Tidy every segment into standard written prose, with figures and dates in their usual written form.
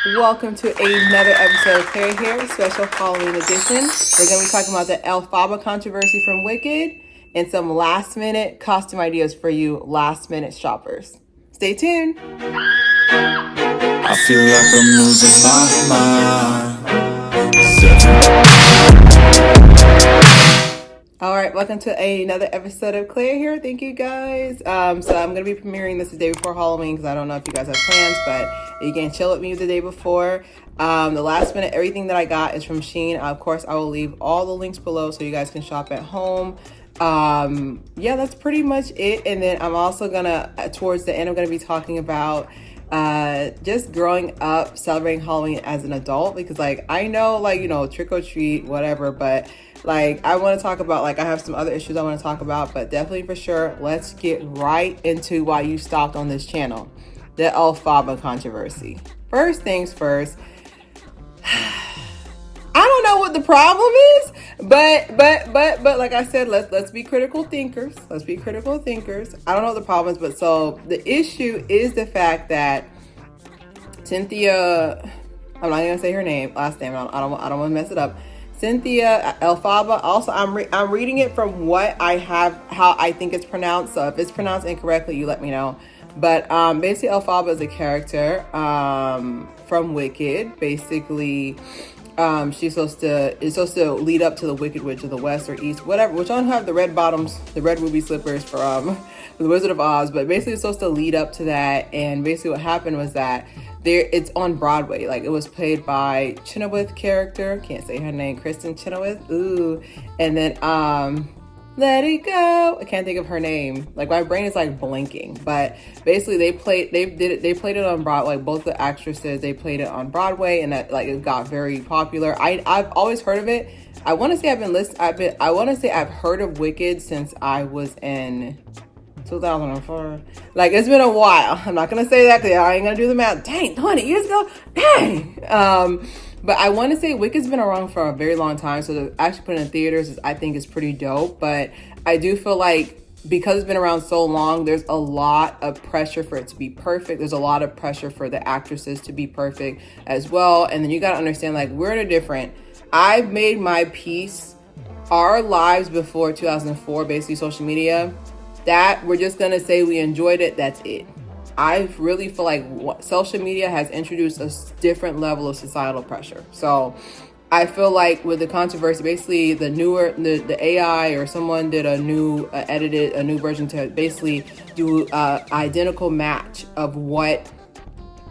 Welcome to another episode of Haire Here, special Halloween edition. We're going to be talking about the Elphaba controversy from Wicked and some last minute costume ideas for you last minute shoppers. Stay tuned. I feel like I'm losing my mind. All right, welcome to another episode of Claire here. Thank you guys. So I'm going to be premiering this the day before Halloween because I don't know if you guys have plans, but you can chill with me the day before. The last minute, everything that I got is from SHEIN. Of course, I will leave all the links below so you guys can shop at home. Yeah, that's pretty much it. And then I'm also towards the end, I'm gonna be talking about just growing up, celebrating Halloween as an adult, because like I know, like, you know, trick or treat, whatever, but like I want to talk about, like, I have some other issues I want to talk about, but definitely for sure, let's get right into why you stopped on this channel, the Elphaba controversy. First things first, I don't know what the problem is, but like I said, let's be critical thinkers. Let's be critical thinkers. I don't know what the problem is, but so the issue is the fact that Cynthia, I'm not gonna say her last name. I don't want to mess it up. Cynthia Elphaba. Also, I'm reading it from what I have, how I think it's pronounced. So if it's pronounced incorrectly, you let me know. But basically, Elphaba is a character from Wicked. Basically, it's supposed to lead up to the Wicked Witch of the West or East, whatever. Which don't have the red bottoms, the red ruby slippers from the Wizard of Oz. But basically, it's supposed to lead up to that. And basically, what happened was that it's on Broadway. Like, it was played by Chenoweth character. Can't say her name. Kristen Chenoweth. Ooh. And then Let It Go. I can't think of her name. Like, my brain is like blinking. But basically, they played it on Broadway. Like, both the actresses, they played it on Broadway, and that, like, it got very popular. I've always heard of it. I want to say I've heard of Wicked since I was in 2004. Like, it's been a while. I'm not gonna say that because I ain't gonna do the math. Dang, 20 years ago. Dang. But I want to say Wicked's been around for a very long time, so to actually put it in theaters I think is pretty dope. But I do feel like because it's been around so long, there's a lot of pressure for it to be perfect. There's a lot of pressure for the actresses to be perfect as well. And then you got to understand, like, we're in a different, I've made my peace. Our lives before 2004, basically social media, that we're just gonna say we enjoyed it, that's it. I really feel like social media has introduced a different level of societal pressure. So I feel like with the controversy, basically the AI or someone did edited a new version to basically do identical match of what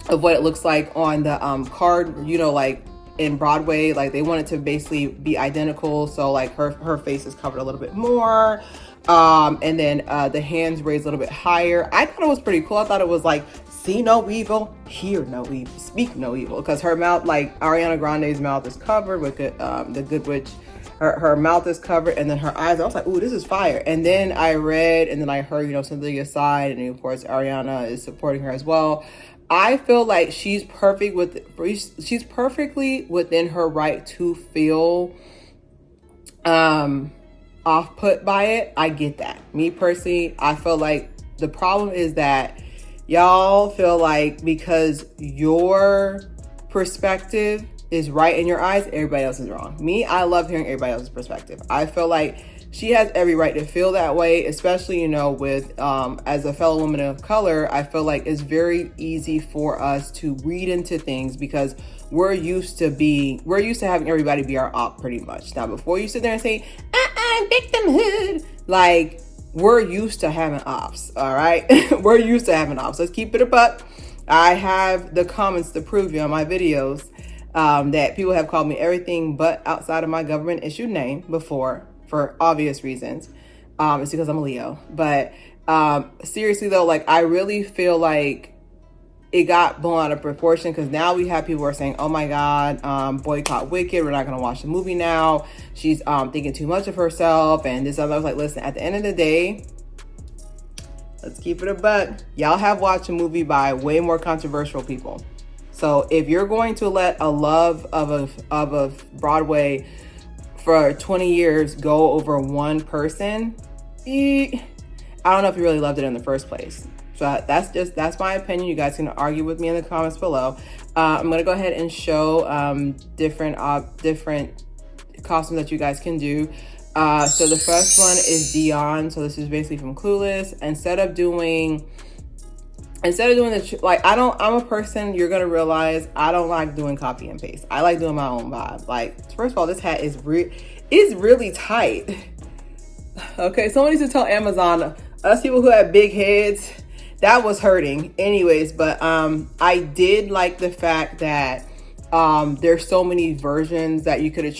it looks like on the card, you know, like in Broadway. Like, they wanted to basically be identical, so like her face is covered a little bit more, and then the hands raised a little bit higher. I thought it was pretty cool. I thought it was like, see no evil, hear no evil, speak no evil, because her mouth, like Ariana Grande's mouth, is covered with the Good Witch. Her mouth is covered, and then her eyes, I was like, ooh, this is fire. And then I read, and then I heard, you know, Cynthia's side, and of course Ariana is supporting her as well. I feel like she's perfectly within her right to feel off put by it. I get that. Me personally, I feel like the problem is that y'all feel like because your perspective is right in your eyes, everybody else is wrong. Me, I love hearing everybody else's perspective. I feel like she has every right to feel that way, especially, you know, with as a fellow woman of color. I feel like it's very easy for us to read into things because we're used to having everybody be our op pretty much. Now, before you sit there and say, victimhood, like, we're used to having ops, all right? We're used to having ops. Let's keep it a buck. I have the comments to prove you on my videos that people have called me everything but outside of my government issued name before, for obvious reasons. It's because I'm a Leo. But seriously though, like, I really feel like it got blown out of proportion, because now we have people who are saying, oh my God, boycott Wicked, we're not gonna watch the movie now. She's thinking too much of herself and this other. I was like, listen, at the end of the day, let's keep it a buck. Y'all have watched a movie by way more controversial people. So if you're going to let a love of a Broadway for 20 years go over one person, I don't know if you really loved it in the first place. So that's my opinion. You guys can argue with me in the comments below. I'm gonna go ahead and show different costumes that you guys can do. So the first one is Dion. So this is basically from Clueless. Instead of doing the, like, I'm a person, you're gonna realize I don't like doing copy and paste. I like doing my own vibe. Like, first of all, this hat is really tight. Okay, someone needs to tell Amazon, us people who have big heads, that was hurting. Anyways, but I did like the fact that there's so many versions that you could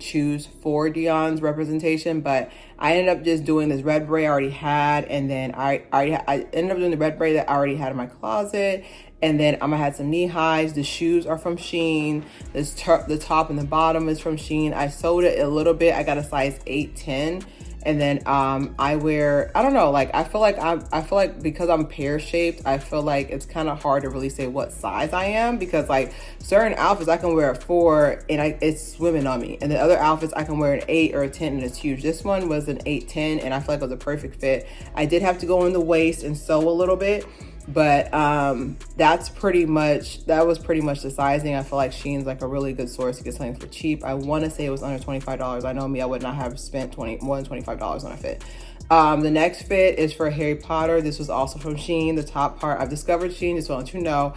choose for Dion's representation, but I ended up just doing this red beret I already had, and then I ended up doing the red beret that I already had in my closet, and then I had some knee highs. The shoes are from SHEIN. The top and the bottom is from SHEIN. I sewed it a little bit. I got a size 8-10. And then I wear, I don't know, like I feel like because I'm pear shaped, I feel like it's kind of hard to really say what size I am, because like certain outfits I can wear a 4 and it's swimming on me, and the other outfits I can wear an 8 or a 10 and it's huge. This one was an 8-10 and I feel like it was a perfect fit. I did have to go in the waist and sew a little bit, but that was pretty much the sizing. I feel like SHEIN's like a really good source to get something for cheap. I want to say it was under $25. I know me, I would not have spent more than $25 on a fit. The next fit is for Harry Potter. This was also from SHEIN. The top part, I've discovered SHEIN, just want to let you know.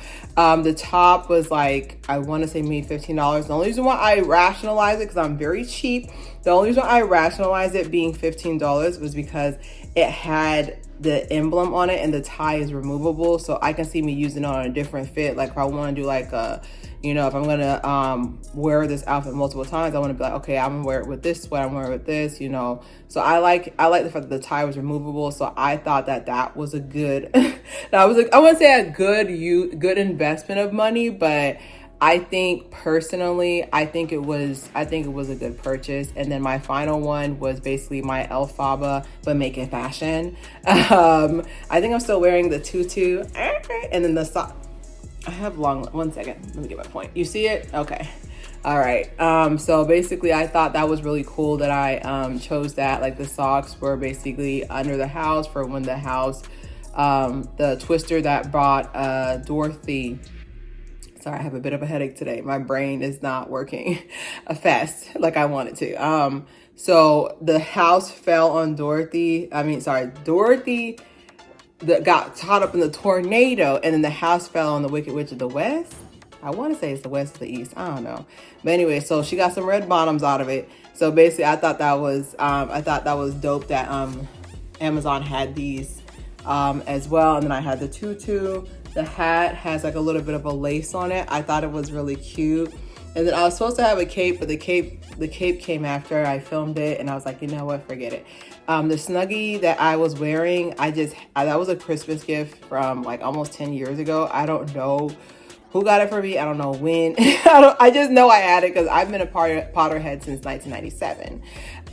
The top was like, I want to say maybe $15. The only reason why I rationalize it, because I'm very cheap, the only reason I rationalized it being $15 was because it had the emblem on it and the tie is removable, so I can see me using it on a different fit. Like if I want to do like a, you know, if I'm gonna wear this outfit multiple times, I want to be like, okay, I'm gonna wear it with this sweat, I'm gonna wear it with this, you know. So I like the fact that the tie was removable, so I thought that was a good that was like, I wouldn't say a good investment of money, but I think personally, I think it was a good purchase. And then my final one was basically my Elphaba, but make it fashion. I think I'm still wearing the tutu, and then the sock. I have long. One second, let me get my point. You see it? Okay. All right. So basically, I thought that was really cool that I chose that. Like the socks were basically under the house for when the house, the twister that brought Dorothy. Sorry, I have a bit of a headache today. My brain is not working fast like I want it to. So the house fell on Dorothy. Dorothy got caught up in the tornado, and then the house fell on the Wicked Witch of the West. I want to say it's the West or the East. I don't know. But anyway, so she got some red bottoms out of it. So basically, I thought that was dope that Amazon had these as well. And then I had the tutu. The hat has like a little bit of a lace on it. I thought it was really cute. And then I was supposed to have a cape, but the cape came after I filmed it, and I was like, you know what, forget it. The Snuggie that I was wearing, that was a Christmas gift from like almost 10 years ago. I don't know who got it for me. I don't know when. I just know I had it because I've been a Potterhead since 1997.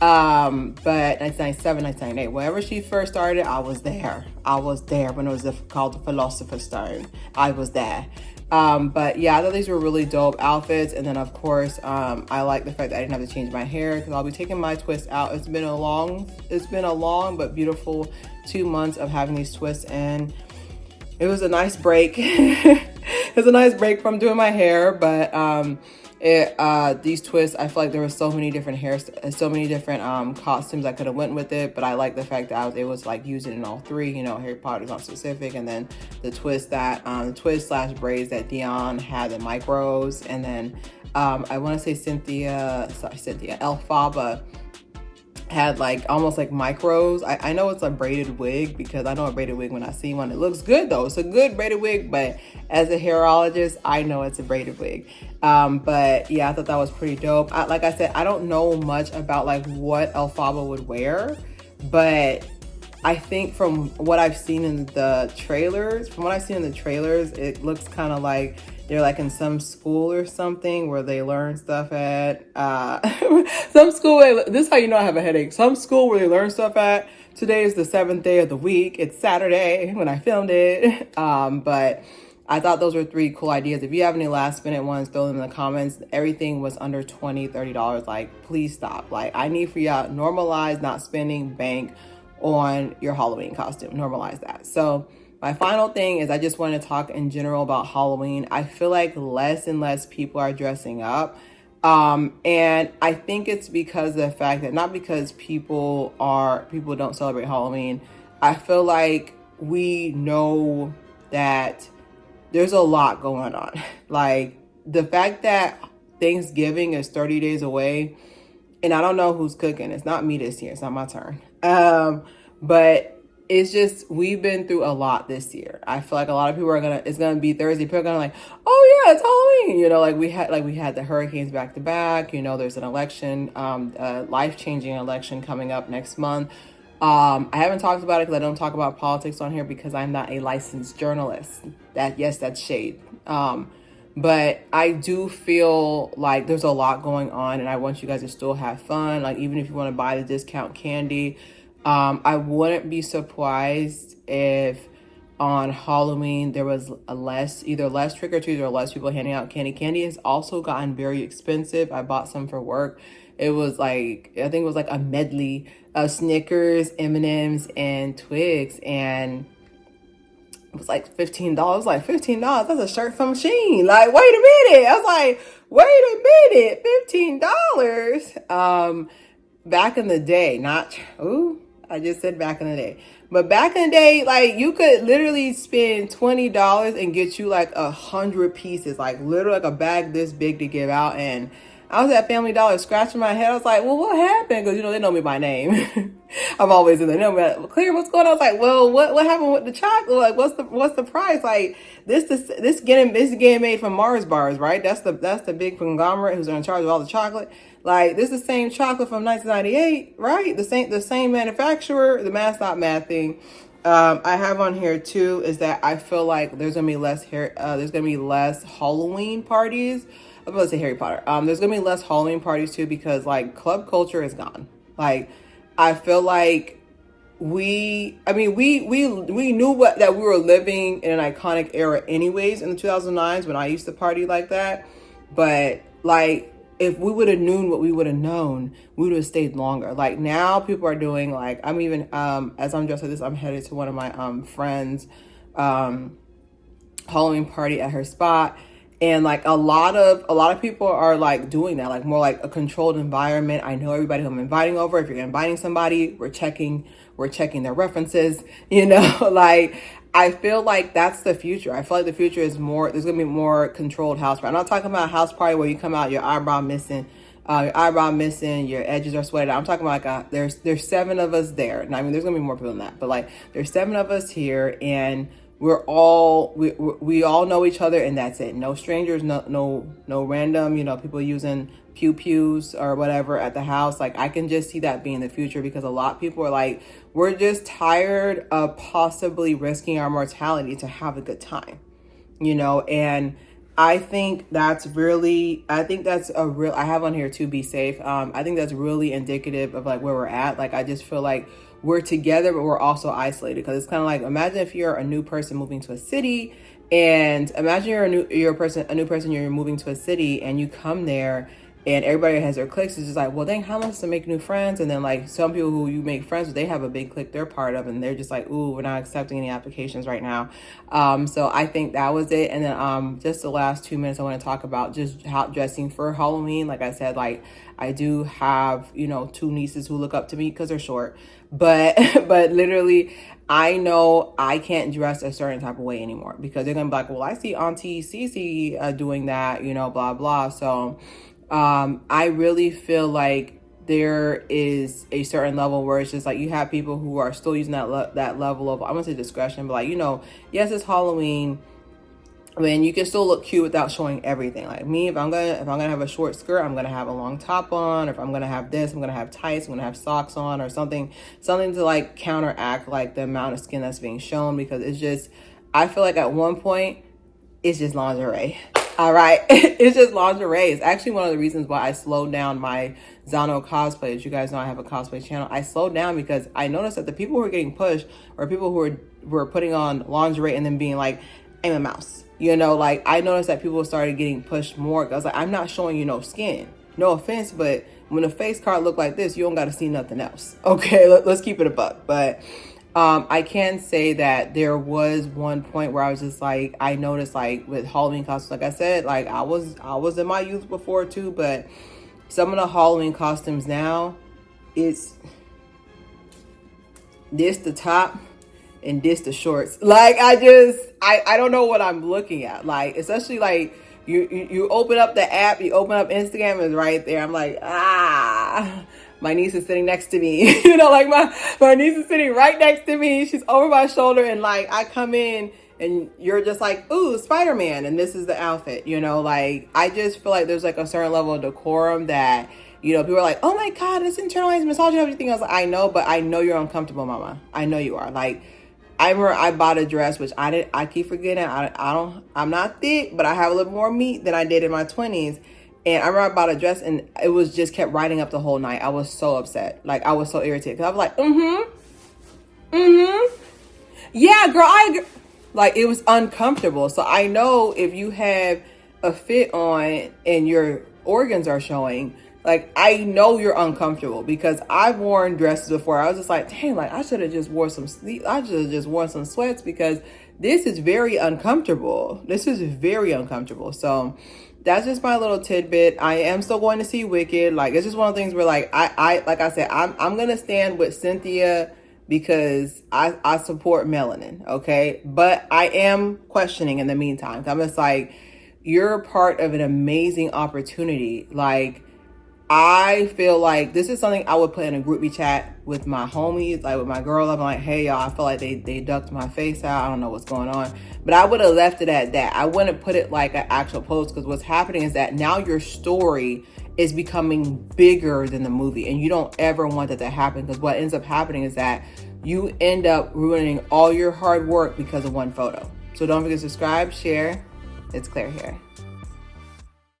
But 1997, 1998, whenever she first started, I was there when it was called the Philosopher's Stone. I was there. But yeah, I thought these were really dope outfits. And then of course, I like the fact that I didn't have to change my hair because I'll be taking my twist out. It's been a long but beautiful 2 months of having these twists, and it was a nice break. It was a nice break from doing my hair, but these twists, I feel like there were so many different costumes I could have went with it, but I like the fact that I was able to like use it in all three. You know, Harry Potter's not specific, and then the twist slash braids that Dion had, the micros, and then I want to say Elphaba had like almost like micros. I know it's a braided wig because I know a braided wig when I see one. It looks good though. It's a good braided wig, but as a hairologist, I know it's a braided wig. But yeah, I thought that was pretty dope. Like I said, I don't know much about like what Elphaba would wear, but I think from what I've seen in the trailers, it looks kind of like they're like in some school or something where they learn stuff at. Some school, this is how you know I have a headache. Some school where they learn stuff at. Today is the 7th day of the week. It's Saturday when I filmed it. But I thought those were 3 cool ideas. If you have any last minute ones, throw them in the comments. Everything was under $20, $30. Like, please stop. Like, I need for y'all normalize not spending bank on your Halloween costume. Normalize that. So my final thing is I just want to talk in general about Halloween. I feel like less and less people are dressing up. And I think it's because of the fact that not because people don't celebrate Halloween. I feel like we know that there's a lot going on. Like the fact that Thanksgiving is 30 days away, and I don't know who's cooking. It's not me this year. It's not my turn. But it's just, we've been through a lot this year. I feel like a lot of people it's gonna be Thursday. People are gonna like, oh yeah, it's Halloween. You know, we had the hurricanes back to back. You know, there's an election, a life-changing election coming up next month. I haven't talked about it because I don't talk about politics on here because I'm not a licensed journalist. That's shade. But I do feel like there's a lot going on, and I want you guys to still have fun. Like, even if you want to buy the discount candy, I wouldn't be surprised if on Halloween there was either less trick-or-treats or less people handing out candy. Candy has also gotten very expensive. I bought some for work. It was like, I think it was like a medley of Snickers, M&Ms, and Twigs, and it was like $15. I was like, $15? That's a shirt from SHEIN. Like, wait a minute. I was like, wait a minute, $15. Back in the day, I just said back in the day. But back in the day, like, you could literally spend $20 and get you like 100 pieces, like literally like a bag this big to give out. And I was at Family Dollar scratching my head. I was like, well, what happened? Because, you know, they know me by name. I'm always in there. They know me. Like, Claire, what's going on? I was like, well, what happened with the chocolate? Like, what's the price? Like, this getting made from Mars bars, right? That's the big conglomerate who's in charge of all the chocolate. Like, this is the same chocolate from 1998, right? The same manufacturer. The math not math thing. I have on here too is that I feel like there's gonna be less Halloween parties. I was about to say Harry Potter. There's gonna be less Halloween parties too because like club culture is gone. Like, I feel like we knew that we were living in an iconic era anyways in the 2009s when I used to party like that. But like, if we would have known what we would have known, we would have stayed longer. Like, now people are doing like, I'm even as I'm dressed like this, I'm headed to one of my friends' Halloween party at her spot. And like a lot of people are like doing that, like more like a controlled environment. I know everybody who I'm inviting over. If you're inviting somebody, we're checking their references, you know, like I feel like that's the future. I feel like the future is there's going to be more controlled house party. I'm not talking about a house party where you come out, your eyebrow missing, your edges are sweated. I'm talking about like there's 7 of us there. And I mean, there's going to be more people than that, but like there's 7 of us here and we all know each other and that's it. No strangers, no random, you know, people using pews or whatever at the house. Like, I can just see that being the future because a lot of people are like, we're just tired of possibly risking our mortality to have a good time, you know. And I think I have on here to be safe. I think that's really indicative of like where we're at. Like, I just feel like we're together, but we're also isolated because it's kind of like, imagine if you're a new person moving to a city, and imagine you're a new person, you're moving to a city and you come there and everybody has their cliques. It's just like, well, dang, how much to make new friends? And then like some people who you make friends with, they have a big clique they're part of, and they're just like, ooh, we're not accepting any applications right now. So I think that was it. And then just the last 2 minutes, I want to talk about just how dressing for Halloween. Like I said, like I do have, you know, 2 nieces who look up to me because they're short, but literally I know I can't dress a certain type of way anymore because they're gonna be like, well, I see Auntie Cece doing that, you know, blah blah. So I really feel like there is a certain level where it's just like you have people who are still using that level of, I'm gonna say discretion, but like, you know, yes, it's Halloween. I mean, you can still look cute without showing everything. Like me, if I'm gonna have a short skirt, I'm gonna have a long top on. Or if I'm gonna have this, I'm gonna have tights. I'm gonna have socks on or something to like counteract like the amount of skin that's being shown. Because it's just, I feel like at one point, it's just lingerie. All right, it's just lingerie. It's actually one of the reasons why I slowed down my Zano cosplay. As you guys know, I have a cosplay channel. I slowed down because I noticed that the people who are getting pushed are people who were putting on lingerie and then being like, I'm a mouse. You know, like I noticed that people started getting pushed more. I was like, I'm not showing you no skin. No offense, but when a face card look like this, you don't got to see nothing else. Okay, let's keep it a buck. But I can say that there was one point where I was just like, I noticed like with Halloween costumes, like I said, like I was in my youth before too, but some of the Halloween costumes now, it's this the top and this the shorts. Like I don't know what I'm looking at. Like, especially like you open up the app, you open up Instagram, it's right there. I'm like, my niece is sitting next to me. You know, like my niece is sitting right next to me. She's over my shoulder, and like I come in and you're just like, ooh, Spider-Man, and this is the outfit. You know, like I just feel like there's like a certain level of decorum that, you know, people are like, oh my God, it's internalized misogyny and everything else. I know, but I know you're uncomfortable, mama. I know you are. Like, I remember I bought a dress, which I keep forgetting. I'm not thick, but I have a little more meat than I did in my 20s. And I remember I bought a dress and it was just kept riding up the whole night. I was so upset. Like, I was so irritated. Cause I was like, yeah, girl, I agree. Like, it was uncomfortable. So I know if you have a fit on and your organs are showing, like, I know you're uncomfortable because I've worn dresses before. I was just like, dang, like I should have just worn some sweats because this is very uncomfortable. This is very uncomfortable. So that's just my little tidbit. I am still going to see Wicked. Like, it's just one of the things where like like I said, I'm gonna stand with Cynthia because I support melanin, okay? But I am questioning in the meantime. I'm just like, you're part of an amazing opportunity. Like, I feel like this is something I would put in a groupie chat with my homies, like with my girl. I'm like, hey y'all, I feel like they ducked my face out. I don't know what's going on. But I would have left it at that. I wouldn't put it like an actual post, because what's happening is that now your story is becoming bigger than the movie. And you don't ever want that to happen, because what ends up happening is that you end up ruining all your hard work because of one photo. So don't forget to subscribe, share. It's Claire here.